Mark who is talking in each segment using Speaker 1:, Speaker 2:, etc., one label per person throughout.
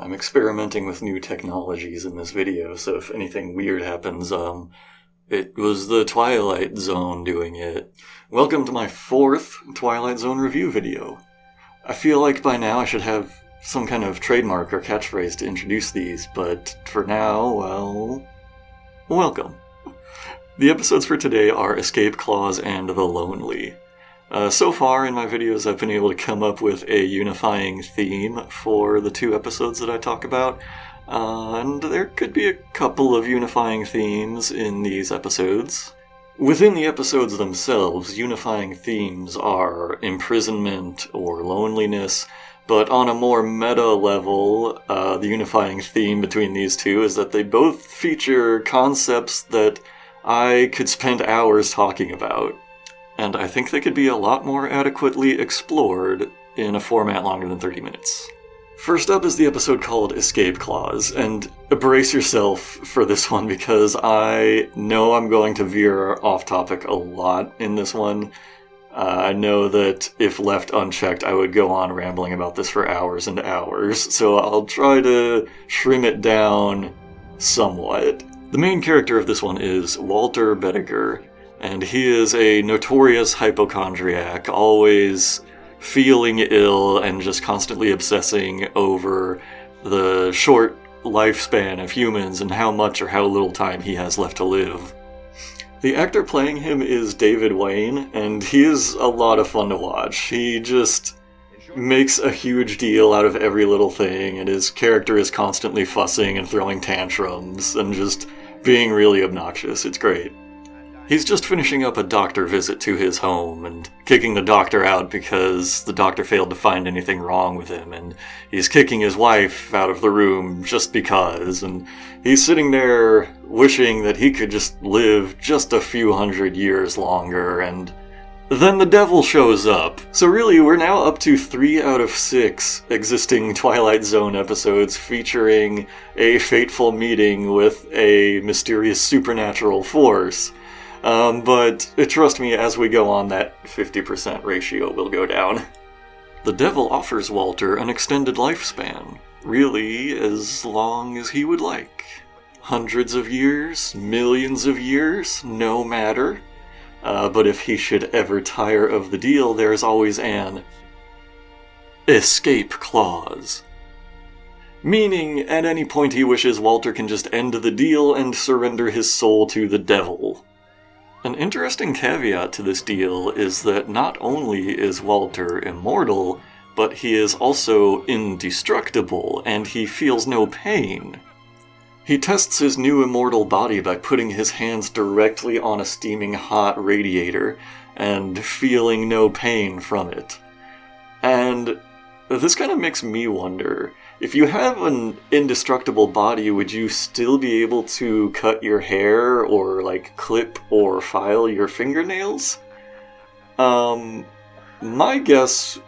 Speaker 1: I'm experimenting with new technologies in this video, so if anything weird happens, it was the Twilight Zone doing it. Welcome to my 4th Twilight Zone review video. I feel like by now I should have some kind of trademark or catchphrase to introduce these, but for now, well, welcome. The episodes for today are Escape Clause and The Lonely. So far in my videos I've been able to come up with a unifying theme for the 2 episodes that I talk about, and there could be a couple of unifying themes in these episodes. Within the episodes themselves, unifying themes are imprisonment or loneliness, but on a more meta level, the unifying theme between these 2 is that they both feature concepts that I could spend hours talking about. And I think they could be a lot more adequately explored in a format longer than 30 minutes. First up is the episode called Escape Clause, and brace yourself for this one because I know I'm going to veer off topic a lot in this one. I know that if left unchecked I would go on rambling about this for hours and hours, so I'll try to trim it down somewhat. The main character of this one is Walter Bediger, and he is a notorious hypochondriac, always feeling ill and just constantly obsessing over the short lifespan of humans and how much or how little time he has left to live. The actor playing him is David Wayne, and he is a lot of fun to watch. He just makes a huge deal out of every little thing, and his character is constantly fussing and throwing tantrums and just being really obnoxious. It's great. He's just finishing up a doctor visit to his home and kicking the doctor out because the doctor failed to find anything wrong with him, and he's kicking his wife out of the room just because, and he's sitting there wishing that he could just live just a few hundred years longer, and then the devil shows up. So really, we're now up to 3 out of 6 existing Twilight Zone episodes featuring a fateful meeting with a mysterious supernatural force. But trust me, as we go on, that 50% ratio will go down. The devil offers Walter an extended lifespan, really as long as he would like. Hundreds of years, millions of years, no matter. But if he should ever tire of the deal, there's always an escape clause. Meaning, at any point he wishes, Walter can just end the deal and surrender his soul to the devil. An interesting caveat to this deal is that not only is Walter immortal, but he is also indestructible, and he feels no pain. He tests his new immortal body by putting his hands directly on a steaming hot radiator, and feeling no pain from it. And this kind of makes me wonder, if you have an indestructible body, would you still be able to cut your hair or, clip or file your fingernails? My guess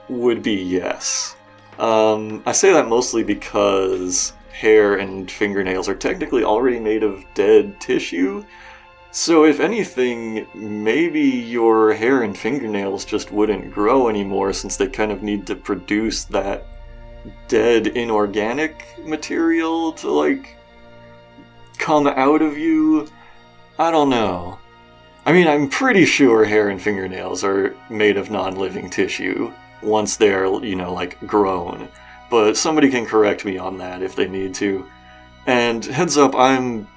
Speaker 1: would be yes. I say that mostly because hair and fingernails are technically already made of dead tissue, so if anything, maybe your hair and fingernails just wouldn't grow anymore since they kind of need to produce that dead inorganic material to, come out of you. I don't know. I mean, I'm pretty sure hair and fingernails are made of non-living tissue once they're, grown. But somebody can correct me on that if they need to. And heads up, I'm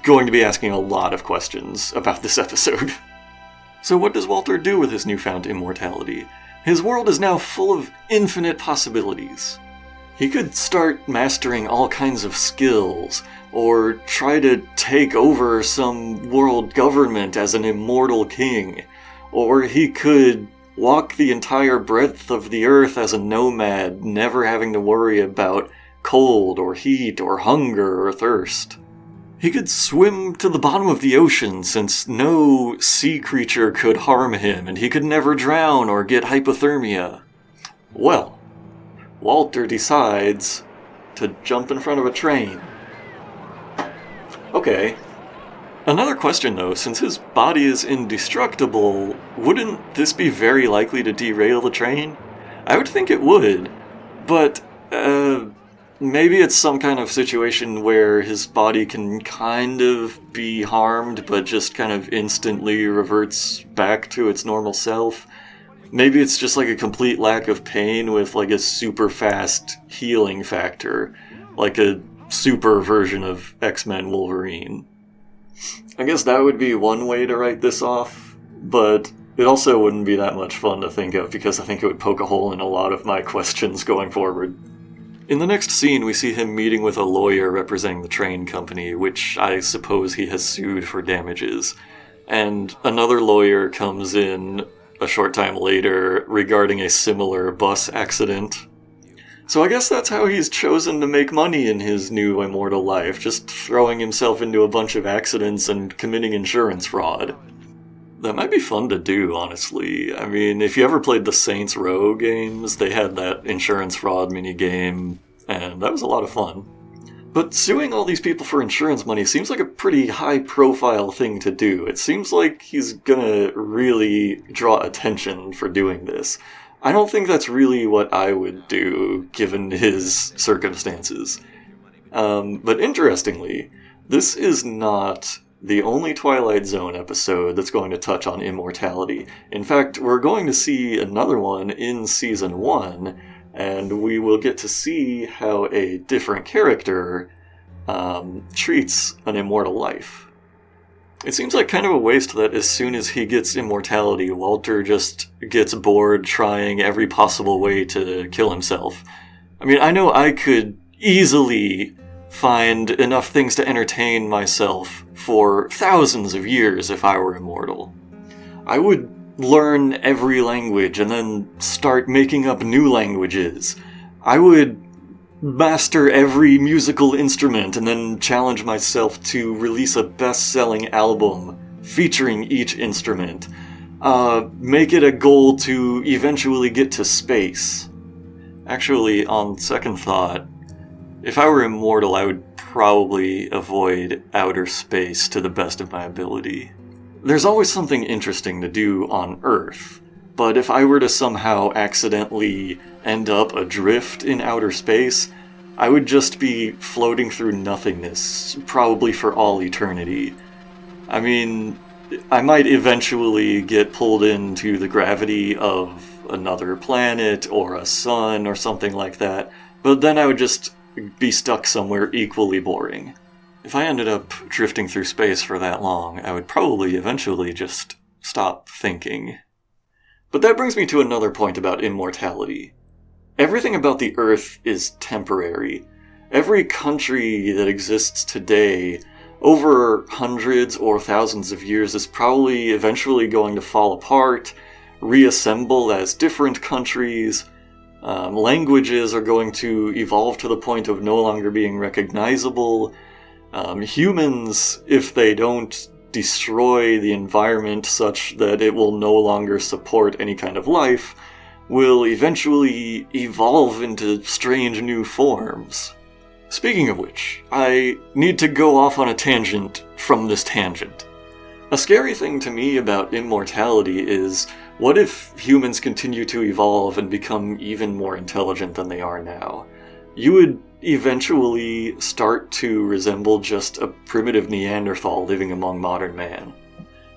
Speaker 1: going to be asking a lot of questions about this episode. So what does Walter do with his newfound immortality? His world is now full of infinite possibilities. He could start mastering all kinds of skills, or try to take over some world government as an immortal king, or he could walk the entire breadth of the earth as a nomad, never having to worry about cold or heat or hunger or thirst. He could swim to the bottom of the ocean since no sea creature could harm him, and he could never drown or get hypothermia. Well, Walter decides to jump in front of a train. Okay. Another question though, since his body is indestructible, wouldn't this be very likely to derail the train? I would think it would, but maybe it's some kind of situation where his body can kind of be harmed, but just kind of instantly reverts back to its normal self. Maybe it's just like a complete lack of pain with like a super fast healing factor, like a super version of X-Men Wolverine. I guess that would be one way to write this off, but it also wouldn't be that much fun to think of because I think it would poke a hole in a lot of my questions going forward. In the next scene, we see him meeting with a lawyer representing the train company, which I suppose he has sued for damages. And another lawyer comes in a short time later regarding a similar bus accident. So I guess that's how he's chosen to make money in his new immortal life, just throwing himself into a bunch of accidents and committing insurance fraud. That might be fun to do, honestly. I mean, if you ever played the Saints Row games, they had that insurance fraud minigame, and that was a lot of fun. But suing all these people for insurance money seems like a pretty high-profile thing to do. It seems like he's gonna really draw attention for doing this. I don't think that's really what I would do, given his circumstances. But interestingly, this is not the only Twilight Zone episode that's going to touch on immortality. In fact, we're going to see another one in Season 1, and we will get to see how a different character treats an immortal life. It seems like kind of a waste that as soon as he gets immortality, Walter just gets bored trying every possible way to kill himself. I mean, I know I could easily find enough things to entertain myself for thousands of years if I were immortal. I would learn every language and then start making up new languages. I would master every musical instrument and then challenge myself to release a best-selling album featuring each instrument. Make it a goal to eventually get to space. Actually, on second thought, if I were immortal, I would probably avoid outer space to the best of my ability. There's always something interesting to do on Earth, but if I were to somehow accidentally end up adrift in outer space, I would just be floating through nothingness, probably for all eternity. I mean, I might eventually get pulled into the gravity of another planet or a sun or something like that, but then I would just be stuck somewhere equally boring. If I ended up drifting through space for that long, I would probably eventually just stop thinking. But that brings me to another point about immortality. Everything about the Earth is temporary. Every country that exists today, over hundreds or thousands of years, is probably eventually going to fall apart, reassemble as different countries. Languages are going to evolve to the point of no longer being recognizable. Humans, if they don't destroy the environment such that it will no longer support any kind of life, will eventually evolve into strange new forms. Speaking of which, I need to go off on a tangent from this tangent. A scary thing to me about immortality is, what if humans continue to evolve and become even more intelligent than they are now? You would eventually start to resemble just a primitive Neanderthal living among modern man.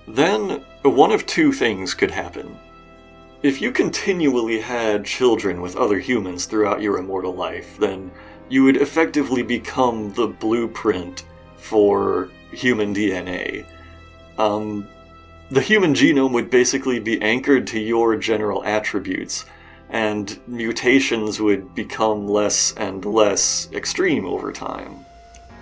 Speaker 1: Then, one of two things could happen. If you continually had children with other humans throughout your immortal life, then you would effectively become the blueprint for human DNA. The human genome would basically be anchored to your general attributes, and mutations would become less and less extreme over time.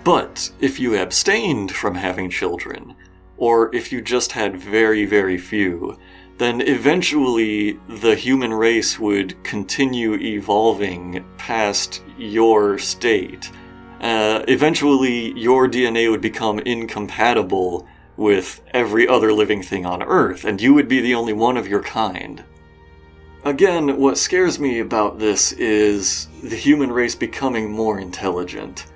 Speaker 1: But if you abstained from having children, or if you just had very, very few, then eventually the human race would continue evolving past your state. Eventually your DNA would become incompatible with every other living thing on Earth, and you would be the only one of your kind. Again, what scares me about this is the human race becoming more intelligent.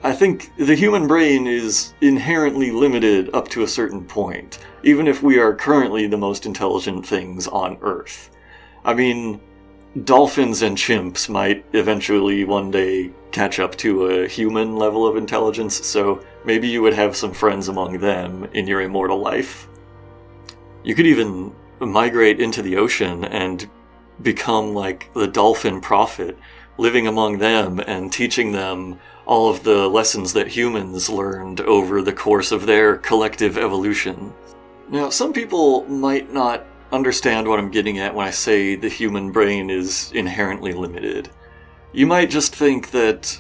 Speaker 1: I think the human brain is inherently limited up to a certain point, even if we are currently the most intelligent things on Earth. I mean, dolphins and chimps might eventually one day catch up to a human level of intelligence, so maybe you would have some friends among them in your immortal life. You could even migrate into the ocean and become like the dolphin prophet, living among them and teaching them all of the lessons that humans learned over the course of their collective evolution. Now, some people might not understand what I'm getting at when I say the human brain is inherently limited. You might just think that,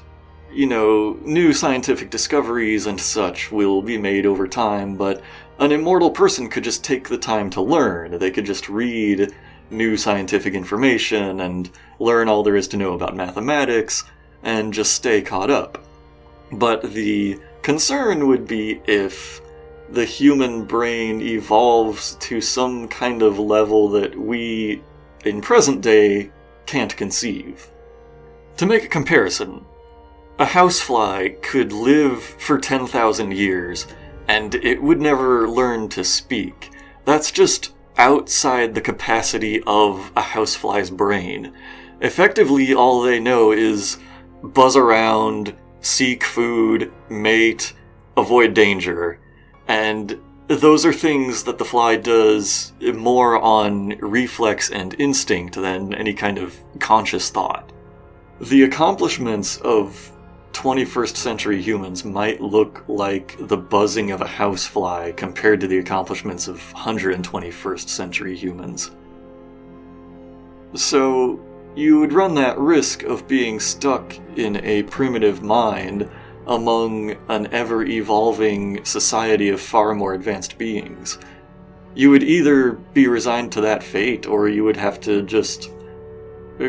Speaker 1: new scientific discoveries and such will be made over time, but an immortal person could just take the time to learn. They could just read new scientific information and learn all there is to know about mathematics and just stay caught up. But the concern would be if the human brain evolves to some kind of level that we, in present day, can't conceive. To make a comparison, a housefly could live for 10,000 years, and it would never learn to speak. That's just outside the capacity of a housefly's brain. Effectively, all they know is buzz around, seek food, mate, avoid danger. And those are things that the fly does more on reflex and instinct than any kind of conscious thought. The accomplishments of 21st century humans might look like the buzzing of a housefly compared to the accomplishments of 121st century humans. So, you would run that risk of being stuck in a primitive mind among an ever-evolving society of far more advanced beings. You would either be resigned to that fate, or you would have to just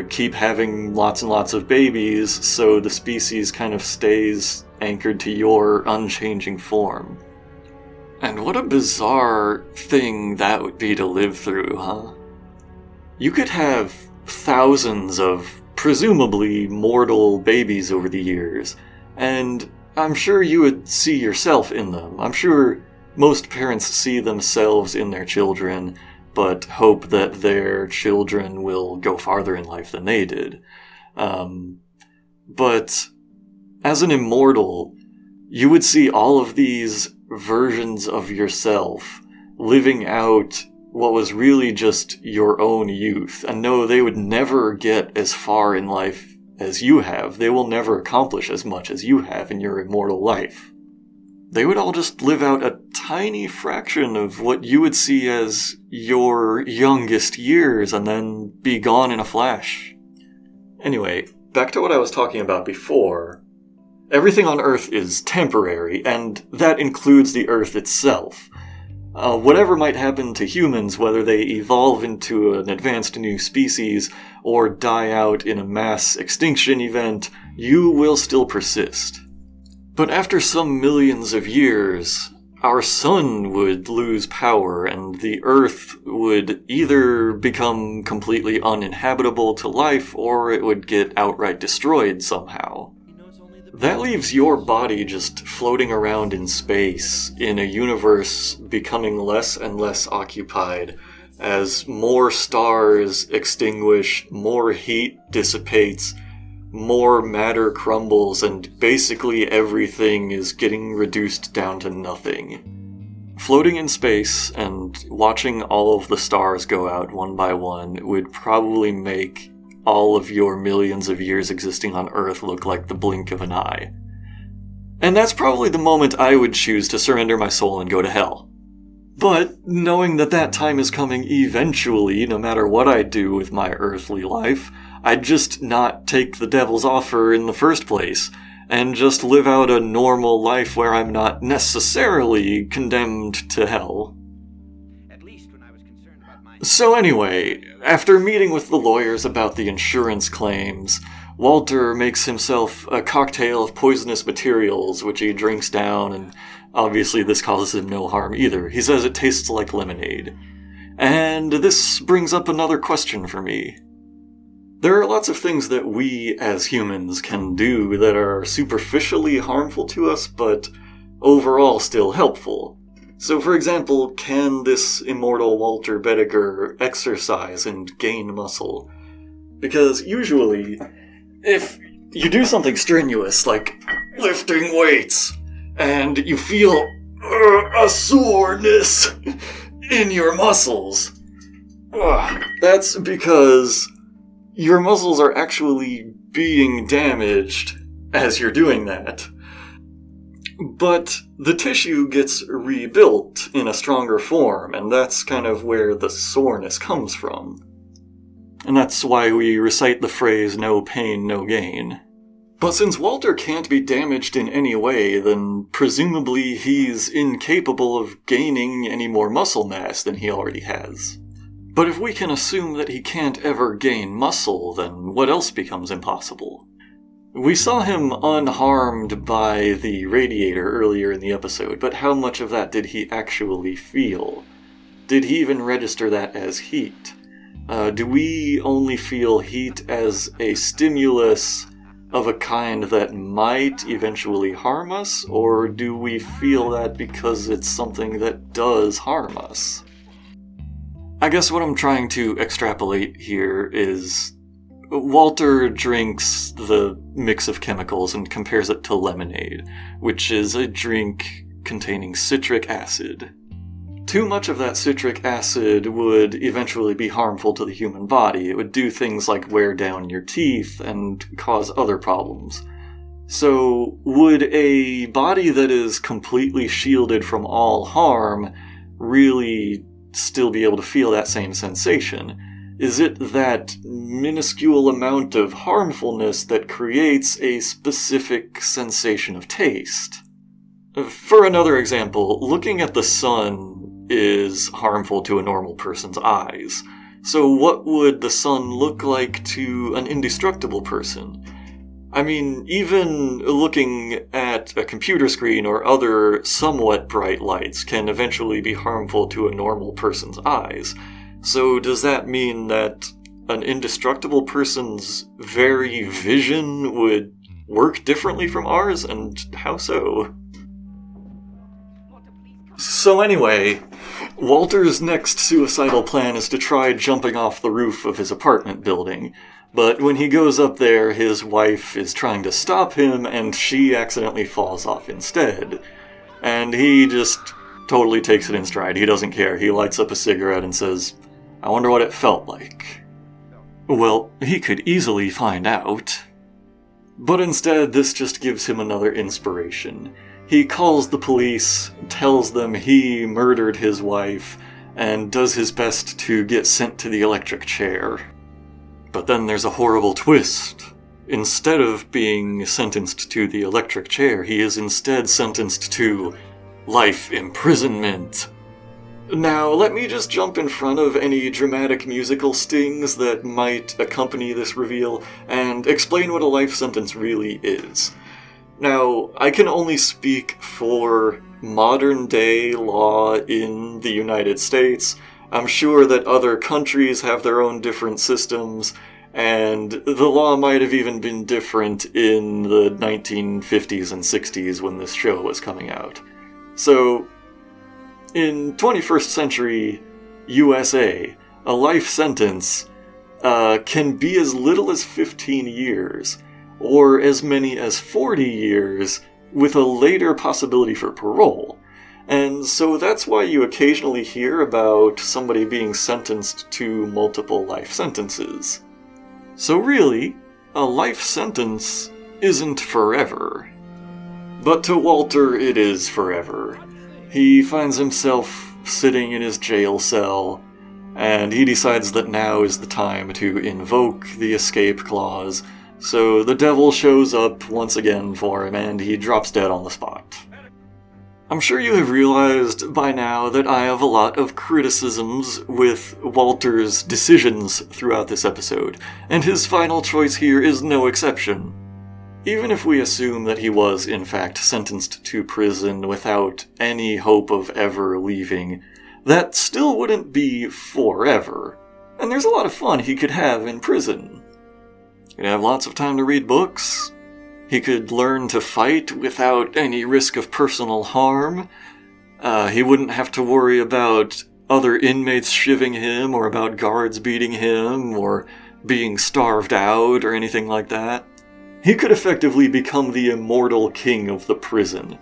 Speaker 1: keep having lots and lots of babies so the species kind of stays anchored to your unchanging form. And what a bizarre thing that would be to live through, huh? You could have thousands of presumably mortal babies over the years, and I'm sure you would see yourself in them. I'm sure most parents see themselves in their children, but hope that their children will go farther in life than they did. But as an immortal, you would see all of these versions of yourself living out what was really just your own youth. And no, they would never get as far in life as you have. They will never accomplish as much as you have in your immortal life. They would all just live out a tiny fraction of what you would see as your youngest years and then be gone in a flash. Anyway, back to what I was talking about before. Everything on Earth is temporary, and that includes the Earth itself. Whatever might happen to humans, whether they evolve into an advanced new species or die out in a mass extinction event, you will still persist. But after some millions of years, our sun would lose power and the Earth would either become completely uninhabitable to life or it would get outright destroyed somehow. That leaves your body just floating around in space, in a universe becoming less and less occupied, as more stars extinguish, more heat dissipates, more matter crumbles, and basically everything is getting reduced down to nothing. Floating in space and watching all of the stars go out one by one would probably make all of your millions of years existing on Earth look like the blink of an eye. And that's probably the moment I would choose to surrender my soul and go to hell. But knowing that that time is coming eventually, no matter what I do with my earthly life, I'd just not take the devil's offer in the first place, and just live out a normal life where I'm not necessarily condemned to hell. So anyway, after meeting with the lawyers about the insurance claims, Walter makes himself a cocktail of poisonous materials, which he drinks down, and obviously this causes him no harm either. He says it tastes like lemonade. And this brings up another question for me. There are lots of things that we as humans can do that are superficially harmful to us, but overall still helpful. So, for example, can this immortal Walter Bediger exercise and gain muscle? Because usually, if you do something strenuous, like lifting weights, and you feel a soreness in your muscles, that's because your muscles are actually being damaged as you're doing that. But the tissue gets rebuilt in a stronger form, and that's kind of where the soreness comes from. And that's why we recite the phrase, no pain, no gain. But since Walter can't be damaged in any way, then presumably he's incapable of gaining any more muscle mass than he already has. But if we can assume that he can't ever gain muscle, then what else becomes impossible? We saw him unharmed by the radiator earlier in the episode, but how much of that did he actually feel? Did he even register that as heat? Do we only feel heat as a stimulus of a kind that might eventually harm us, or do we feel that because it's something that does harm us? I guess what I'm trying to extrapolate here is Walter drinks the mix of chemicals and compares it to lemonade, which is a drink containing citric acid. Too much of that citric acid would eventually be harmful to the human body. It would do things like wear down your teeth and cause other problems. So, would a body that is completely shielded from all harm really still be able to feel that same sensation? Is it that minuscule amount of harmfulness that creates a specific sensation of taste? For another example, looking at the sun is harmful to a normal person's eyes. So what would the sun look like to an indestructible person? I mean, even looking at a computer screen or other somewhat bright lights can eventually be harmful to a normal person's eyes. So does that mean that an indestructible person's very vision would work differently from ours, and how so? So anyway, Walter's next suicidal plan is to try jumping off the roof of his apartment building, but when he goes up there, his wife is trying to stop him, and she accidentally falls off instead. And he just totally takes it in stride. He doesn't care. He lights up a cigarette and says, "I wonder what it felt like." Well, he could easily find out. But instead, this just gives him another inspiration. He calls the police, tells them he murdered his wife, and does his best to get sent to the electric chair. But then there's a horrible twist. Instead of being sentenced to the electric chair, he is instead sentenced to life imprisonment. Now, let me just jump in front of any dramatic musical stings that might accompany this reveal and explain what a life sentence really is. Now, I can only speak for modern-day law in the United States. I'm sure that other countries have their own different systems, and the law might have even been different in the 1950s and 60s when this show was coming out. So, in 21st century USA, a life sentence can be as little as 15 years, or as many as 40 years, with a later possibility for parole. And so that's why you occasionally hear about somebody being sentenced to multiple life sentences. So really, a life sentence isn't forever. But to Walter, it is forever. He finds himself sitting in his jail cell, and he decides that now is the time to invoke the escape clause. So the devil shows up once again for him, and he drops dead on the spot. I'm sure you have realized by now that I have a lot of criticisms with Walter's decisions throughout this episode, and his final choice here is no exception. Even if we assume that he was, in fact, sentenced to prison without any hope of ever leaving, that still wouldn't be forever. And there's a lot of fun he could have in prison. He'd have lots of time to read books. He could learn to fight without any risk of personal harm. He wouldn't have to worry about other inmates shivving him, or about guards beating him, or being starved out or anything like that. He could effectively become the immortal king of the prison.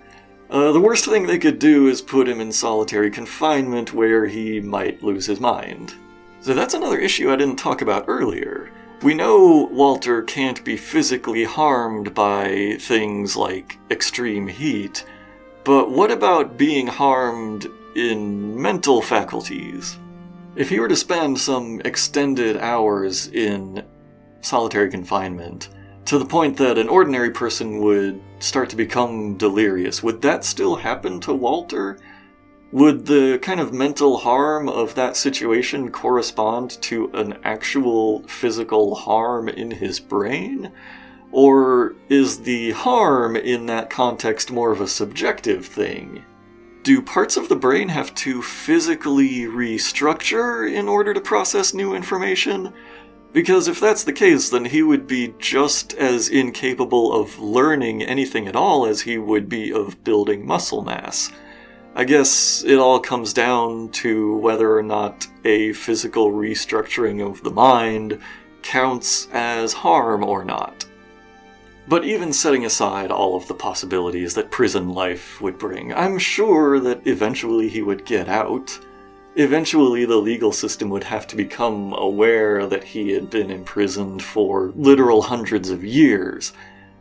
Speaker 1: The worst thing they could do is put him in solitary confinement where he might lose his mind. So that's another issue I didn't talk about earlier. We know Walter can't be physically harmed by things like extreme heat, but what about being harmed in mental faculties? If he were to spend some extended hours in solitary confinement, to the point that an ordinary person would start to become delirious, would that still happen to Walter? Would the kind of mental harm of that situation correspond to an actual physical harm in his brain? Or is the harm in that context more of a subjective thing? Do parts of the brain have to physically restructure in order to process new information? Because if that's the case, then he would be just as incapable of learning anything at all as he would be of building muscle mass. I guess it all comes down to whether or not a physical restructuring of the mind counts as harm or not. But even setting aside all of the possibilities that prison life would bring, I'm sure that eventually he would get out. Eventually the legal system would have to become aware that he had been imprisoned for literal hundreds of years,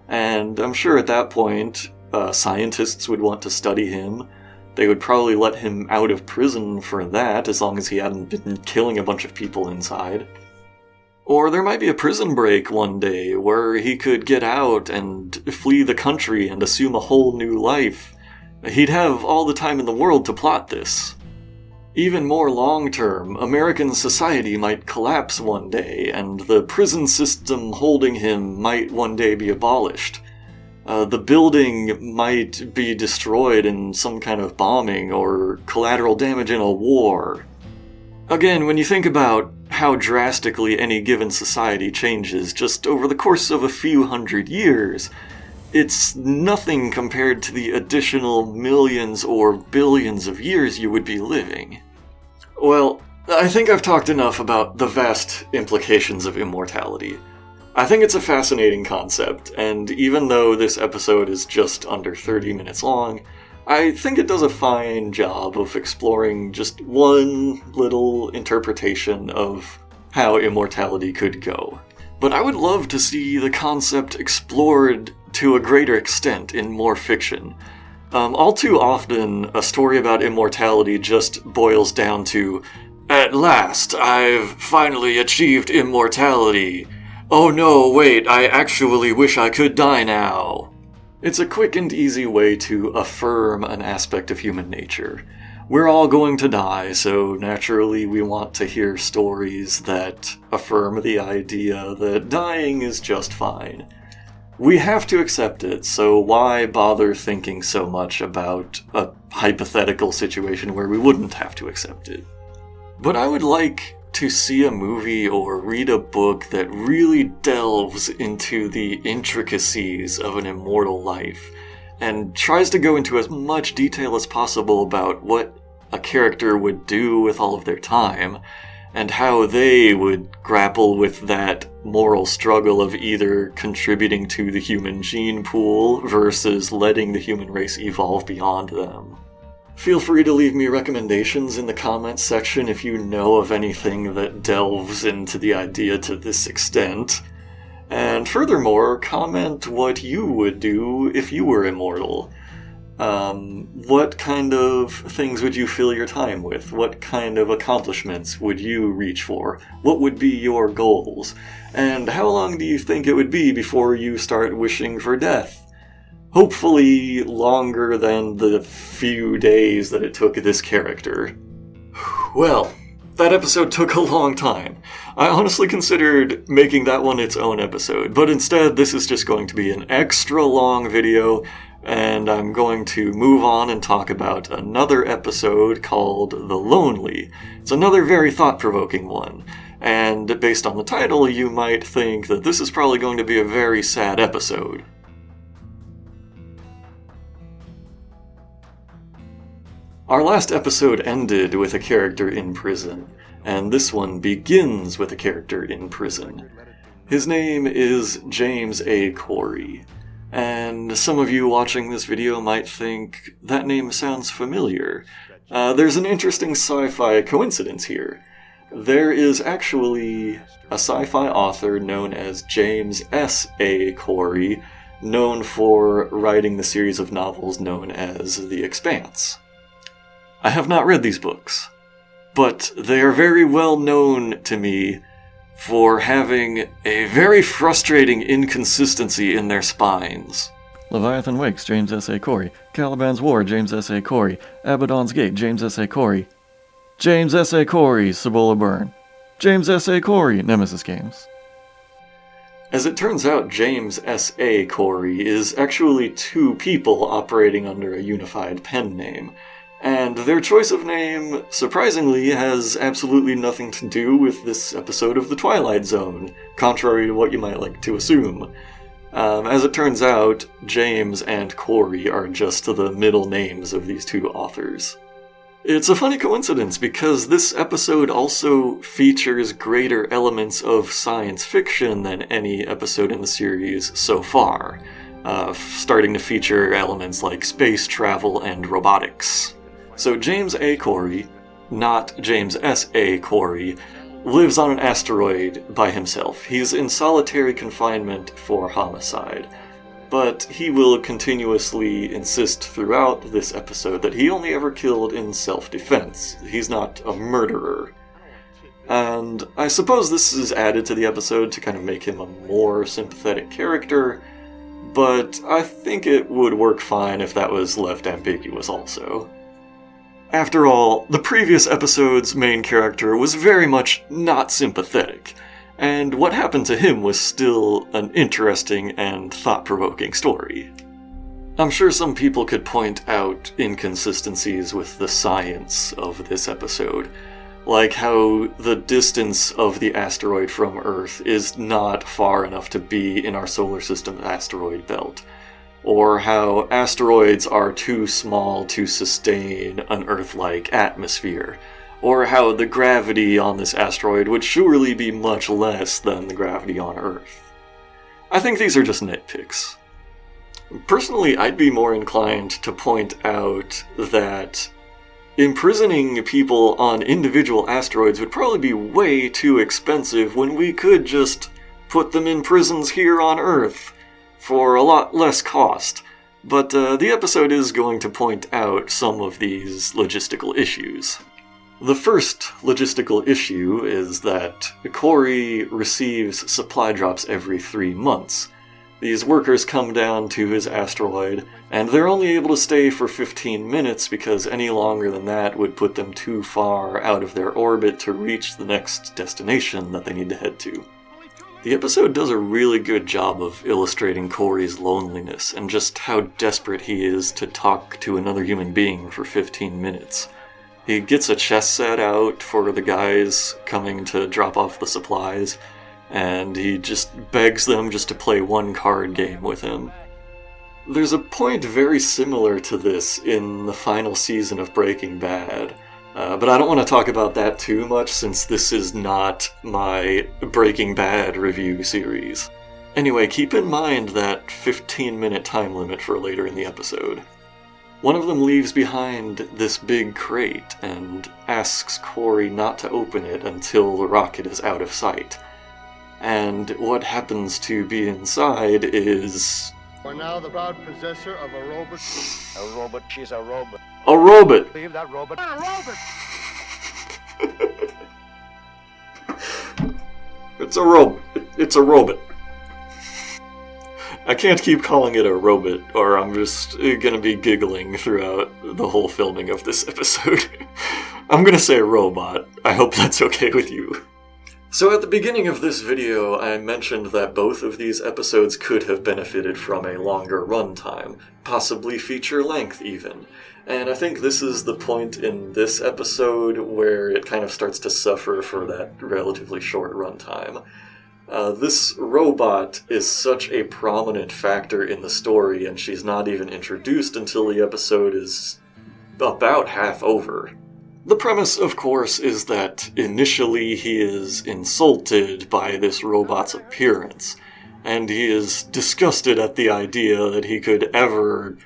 Speaker 1: and I'm sure at that point scientists would want to study him. They would probably let him out of prison for that, as long as he hadn't been killing a bunch of people inside. Or there might be a prison break one day where he could get out and flee the country and assume a whole new life. He'd have all the time in the world to plot this. Even more long-term, American society might collapse one day, and the prison system holding him might one day be abolished. The building might be destroyed in some kind of bombing or collateral damage in a war. Again, when you think about how drastically any given society changes just over the course of a few hundred years, it's nothing compared to the additional millions or billions of years you would be living. Well, I think I've talked enough about the vast implications of immortality. I think it's a fascinating concept, and even though this episode is just under 30 minutes long, I think it does a fine job of exploring just one little interpretation of how immortality could go. But I would love to see the concept explored to a greater extent in more fiction. All too often, a story about immortality just boils down to, "At last, I've finally achieved immortality. Oh no, wait, I actually wish I could die now." It's a quick and easy way to affirm an aspect of human nature. We're all going to die, so naturally we want to hear stories that affirm the idea that dying is just fine. We have to accept it, so why bother thinking so much about a hypothetical situation where we wouldn't have to accept it? But I would like to see a movie or read a book that really delves into the intricacies of an immortal life, and tries to go into as much detail as possible about what a character would do with all of their time, and how they would grapple with that moral struggle of either contributing to the human gene pool versus letting the human race evolve beyond them. Feel free to leave me recommendations in the comments section if you know of anything that delves into the idea to this extent. And furthermore, comment what you would do if you were immortal. What kind of things would you fill your time with? What kind of accomplishments would you reach for? What would be your goals? And how long do you think it would be before you start wishing for death? Hopefully longer than the few days that it took this character. Well, that episode took a long time. I honestly considered making that one its own episode, but instead this is just going to be an extra long video, and I'm going to move on and talk about another episode called The Lonely. It's another very thought-provoking one, and based on the title, you might think that this is probably going to be a very sad episode. Our last episode ended with a character in prison, and this one begins with a character in prison. His name is James A. Corey, and some of you watching this video might think that name sounds familiar. There's an interesting sci-fi coincidence here. There is actually a sci-fi author known as James S. A. Corey, known for writing the series of novels known as The Expanse. I have not read these books, but they are very well known to me for having a very frustrating inconsistency in their spines. Leviathan Wakes, James S. A. Corey. Caliban's War, James S. A. Corey. Abaddon's Gate, James S. A. Corey. James S. A. Corey, Cibola Burn. James S. A. Corey, Nemesis Games. As it turns out, James S. A. Corey is actually two people operating under a unified pen name. And their choice of name, surprisingly, has absolutely nothing to do with this episode of The Twilight Zone, contrary to what you might like to assume. As it turns out, James and Corey are just the middle names of these two authors. It's a funny coincidence because this episode also features greater elements of science fiction than any episode in the series so far, starting to feature elements like space travel and robotics. So James A. Corey, not James S. A. Corey, lives on an asteroid by himself. He's in solitary confinement for homicide, but he will continuously insist throughout this episode that he only ever killed in self-defense. He's not a murderer. And I suppose this is added to the episode to kind of make him a more sympathetic character, but I think it would work fine if that was left ambiguous also. After all, the previous episode's main character was very much not sympathetic, and what happened to him was still an interesting and thought-provoking story. I'm sure some people could point out inconsistencies with the science of this episode, like how the distance of the asteroid from Earth is not far enough to be in our solar system's asteroid belt, or how asteroids are too small to sustain an Earth-like atmosphere, or how the gravity on this asteroid would surely be much less than the gravity on Earth. I think these are just nitpicks. Personally, I'd be more inclined to point out that imprisoning people on individual asteroids would probably be way too expensive when we could just put them in prisons here on Earth for a lot less cost, but the episode is going to point out some of these logistical issues. The first logistical issue is that Corey receives supply drops every 3 months. These workers come down to his asteroid, and they're only able to stay for 15 minutes because any longer than that would put them too far out of their orbit to reach the next destination that they need to head to. The episode does a really good job of illustrating Corey's loneliness and just how desperate he is to talk to another human being for 15 minutes. He gets a chess set out for the guys coming to drop off the supplies, and he just begs them just to play one card game with him. There's a point very similar to this in the final season of Breaking Bad, but I don't want to talk about that too much since this is not my Breaking Bad review series. Anyway, keep in mind that 15-minute time limit for later in the episode. One of them leaves behind this big crate and asks Corey not to open it until the rocket is out of sight. And what happens to be inside is...
Speaker 2: We're now the proud possessor of a robot. A robot, she's a robot.
Speaker 1: A robot!
Speaker 2: Leave that robot. A robot!
Speaker 1: It's a robot. It's a robot. I can't keep calling it a robot, or I'm just gonna be giggling throughout the whole filming of this episode. I'm gonna say robot. I hope that's okay with you. So at the beginning of this video, I mentioned that both of these episodes could have benefited from a longer runtime, possibly feature length even. And I think this is the point in this episode where it kind of starts to suffer for that relatively short runtime. This robot is such a prominent factor in the story, and she's not even introduced until the episode is about half over. The premise, of course, is that initially he is insulted by this robot's appearance, and he is disgusted at the idea that he could ever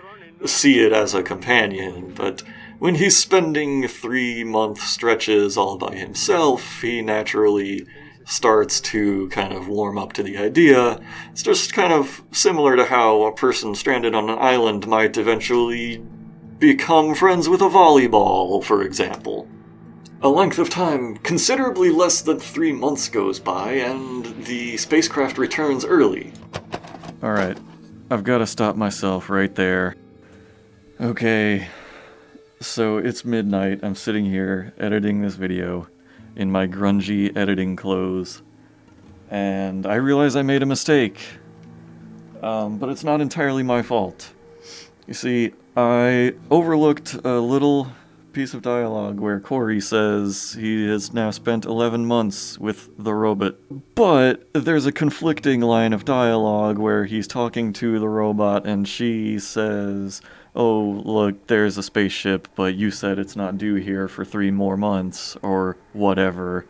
Speaker 1: see it as a companion, but when he's spending 3-month stretches all by himself, he naturally starts to kind of warm up to the idea. It's just kind of similar to how a person stranded on an island might eventually become friends with a volleyball, for example. A length of time considerably less than 3 months goes by, and the spacecraft returns early.
Speaker 3: Alright, I've got to stop myself right there. Okay, so it's midnight. I'm sitting here editing this video in my grungy editing clothes, and I realize I made a mistake. But it's not entirely my fault. You see, I overlooked a little piece of dialogue where Corey says he has now spent 11 months with the robot. But there's a conflicting line of dialogue where he's talking to the robot and she says, "Oh, look, there's a spaceship, but you said it's not due here for 3 more months," or whatever.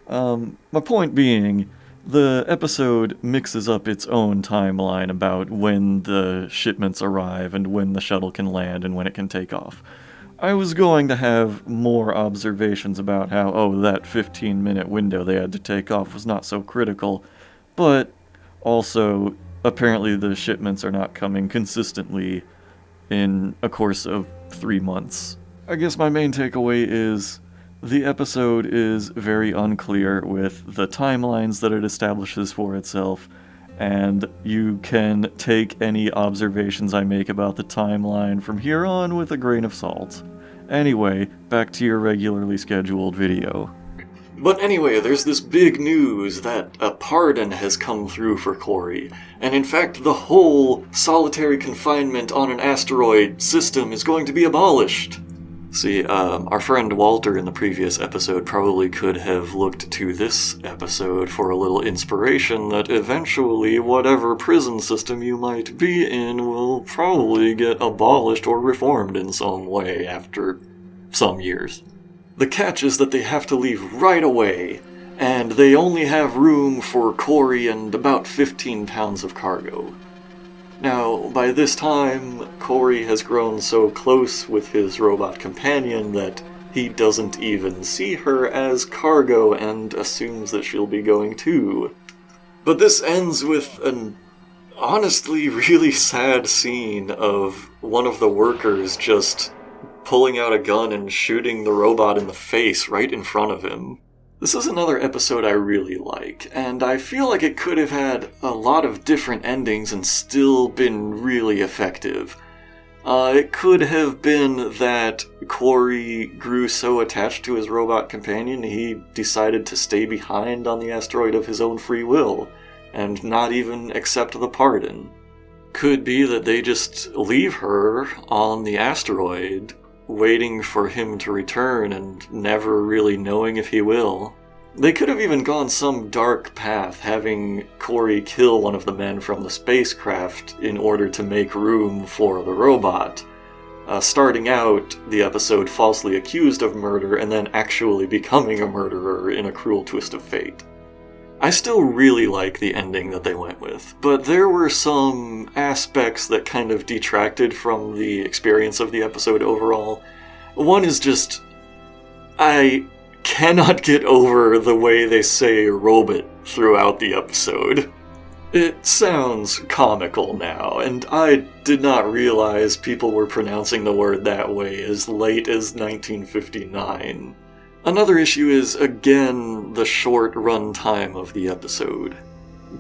Speaker 3: My point being, the episode mixes up its own timeline about when the shipments arrive and when the shuttle can land and when it can take off. I was going to have more observations about how, that 15-minute window they had to take off was not so critical, but also, apparently the shipments are not coming consistently in a course of 3 months. I guess my main takeaway is the episode is very unclear with the timelines that it establishes for itself, and you can take any observations I make about the timeline from here on with a grain of salt. Anyway, back to your regularly scheduled video.
Speaker 1: But anyway, there's this big news that a pardon has come through for Corey, and in fact the whole solitary confinement on an asteroid system is going to be abolished. See, our friend Walter in the previous episode probably could have looked to this episode for a little inspiration that eventually whatever prison system you might be in will probably get abolished or reformed in some way after some years. The catch is that they have to leave right away, and they only have room for Corey and about 15 pounds of cargo. Now, by this time, Corey has grown so close with his robot companion that he doesn't even see her as cargo and assumes that she'll be going too. But this ends with an honestly really sad scene of one of the workers just pulling out a gun and shooting the robot in the face right in front of him. This is another episode I really like, and I feel like it could have had a lot of different endings and still been really effective. It could have been that Corey grew so attached to his robot companion he decided to stay behind on the asteroid of his own free will, and not even accept the pardon. Could be that they just leave her on the asteroid, waiting for him to return and never really knowing if he will. They could have even gone some dark path, having Corey kill one of the men from the spacecraft in order to make room for the robot. Starting out the episode falsely accused of murder and then actually becoming a murderer in a cruel twist of fate. I still really like the ending that they went with, but there were some aspects that kind of detracted from the experience of the episode overall. One is just, I cannot get over the way they say robot throughout the episode. It sounds comical now, and I did not realize people were pronouncing the word that way as late as 1959. Another issue is, again, the short run time of the episode.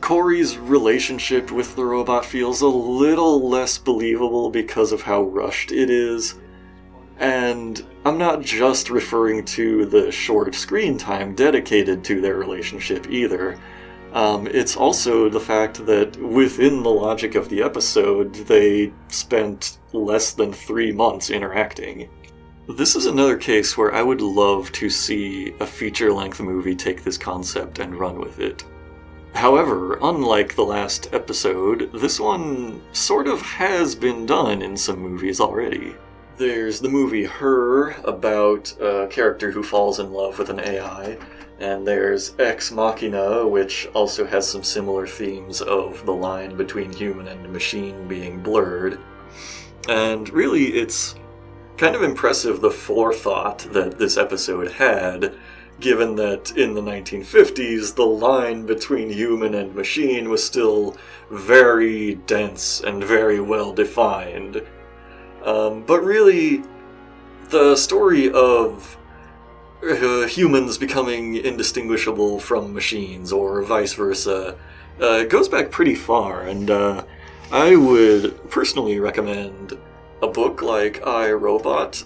Speaker 1: Corey's relationship with the robot feels a little less believable because of how rushed it is, and I'm not just referring to the short screen time dedicated to their relationship either. It's also the fact that within the logic of the episode, they spent less than 3 months interacting. This is another case where I would love to see a feature-length movie take this concept and run with it. However, unlike the last episode, this one sort of has been done in some movies already. There's the movie Her, about a character who falls in love with an AI. And there's Ex Machina, which also has some similar themes of the line between human and machine being blurred. And really, it's kind of impressive the forethought that this episode had, given that in the 1950s, the line between human and machine was still very dense and very well defined. But really, the story of humans becoming indistinguishable from machines, or vice versa, goes back pretty far, and I would personally recommend a book like I, Robot.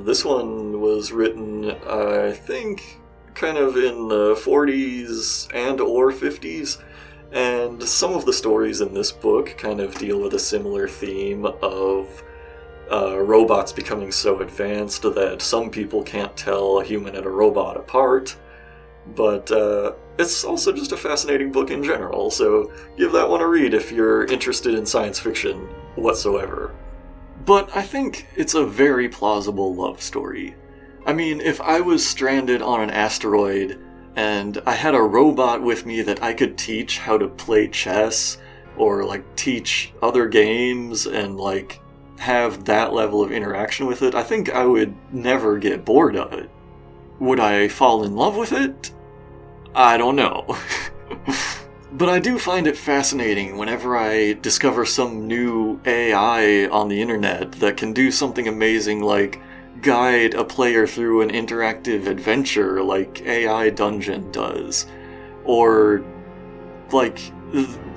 Speaker 1: This one was written, I think, kind of in the 40s and or 50s, and some of the stories in this book kind of deal with a similar theme of robots becoming so advanced that some people can't tell a human and a robot apart. But it's also just a fascinating book in general, so give that one a read if you're interested in science fiction whatsoever. But I think it's a very plausible love story. I mean, if I was stranded on an asteroid and I had a robot with me that I could teach how to play chess, or teach other games and have that level of interaction with it, I think I would never get bored of it. Would I fall in love with it? I don't know. But I do find it fascinating whenever I discover some new AI on the internet that can do something amazing like guide a player through an interactive adventure like AI Dungeon does. Or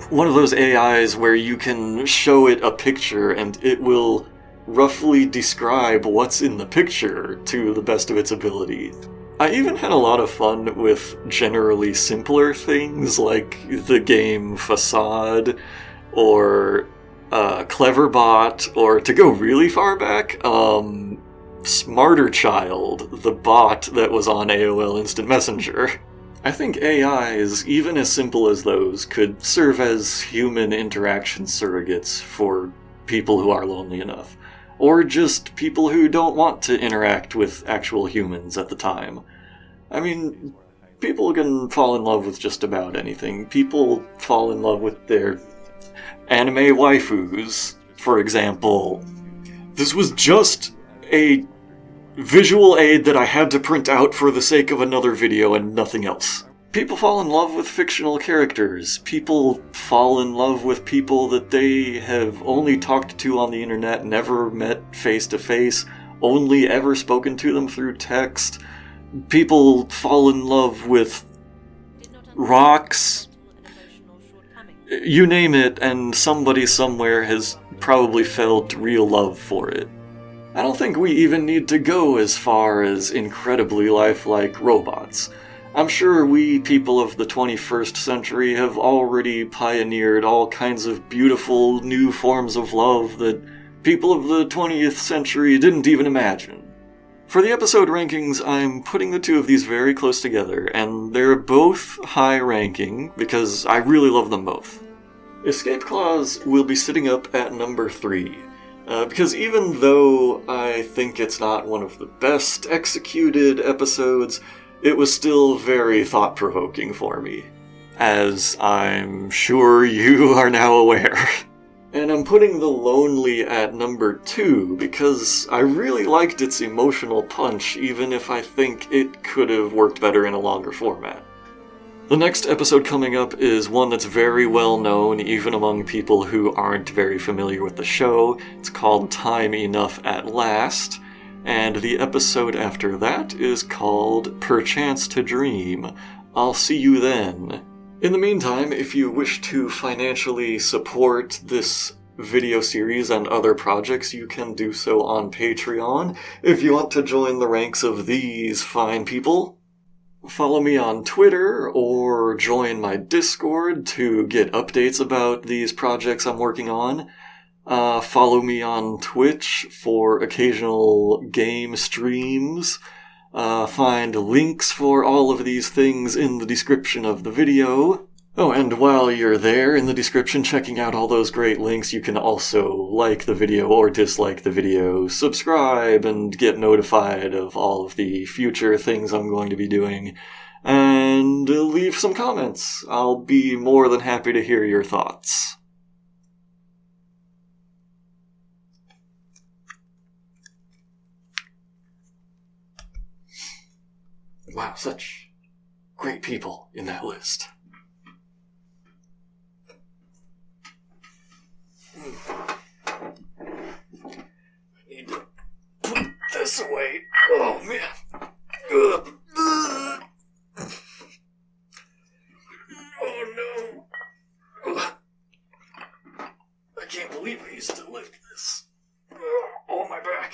Speaker 1: one of those AIs where you can show it a picture and it will roughly describe what's in the picture to the best of its ability. I even had a lot of fun with generally simpler things like the game Facade, or Cleverbot, or to go really far back, Smarter Child, the bot that was on AOL Instant Messenger. I think AIs, even as simple as those, could serve as human interaction surrogates for people who are lonely enough. Or just people who don't want to interact with actual humans at the time. I mean, people can fall in love with just about anything. People fall in love with their anime waifus, for example. This was just a visual aid that I had to print out for the sake of another video and nothing else. People fall in love with fictional characters. People fall in love with people that they have only talked to on the internet, never met face to face, only ever spoken to them through text. People fall in love with rocks. You name it, and somebody somewhere has probably felt real love for it. I don't think we even need to go as far as incredibly lifelike robots. I'm sure we people of the 21st century have already pioneered all kinds of beautiful new forms of love that people of the 20th century didn't even imagine. For the episode rankings, I'm putting the two of these very close together, and they're both high ranking because I really love them both. Escape Clause will be sitting up at number 3. Because even though I think it's not one of the best executed episodes, it was still very thought-provoking for me, as I'm sure you are now aware. And I'm putting The Lonely at number 2 because I really liked its emotional punch, even if I think it could have worked better in a longer format. The next episode coming up is one that's very well known even among people who aren't very familiar with the show. It's called Time Enough at Last, and the episode after that is called Perchance to Dream. I'll see you then. In the meantime, if you wish to financially support this video series and other projects, you can do so on Patreon. If you want to join the ranks of these fine people, follow me on Twitter or join my Discord to get updates about these projects I'm working on. Follow me on Twitch for occasional game streams. Find links for all of these things in the description of the video. Oh, and while you're there in the description checking out all those great links, you can also like the video or dislike the video, subscribe, and get notified of all of the future things I'm going to be doing, and leave some comments. I'll be more than happy to hear your thoughts. Wow, such great people in that list. I need to put this away. Oh, man. Ugh. Oh, no. Ugh. I can't believe I used to lift this. Oh, my back.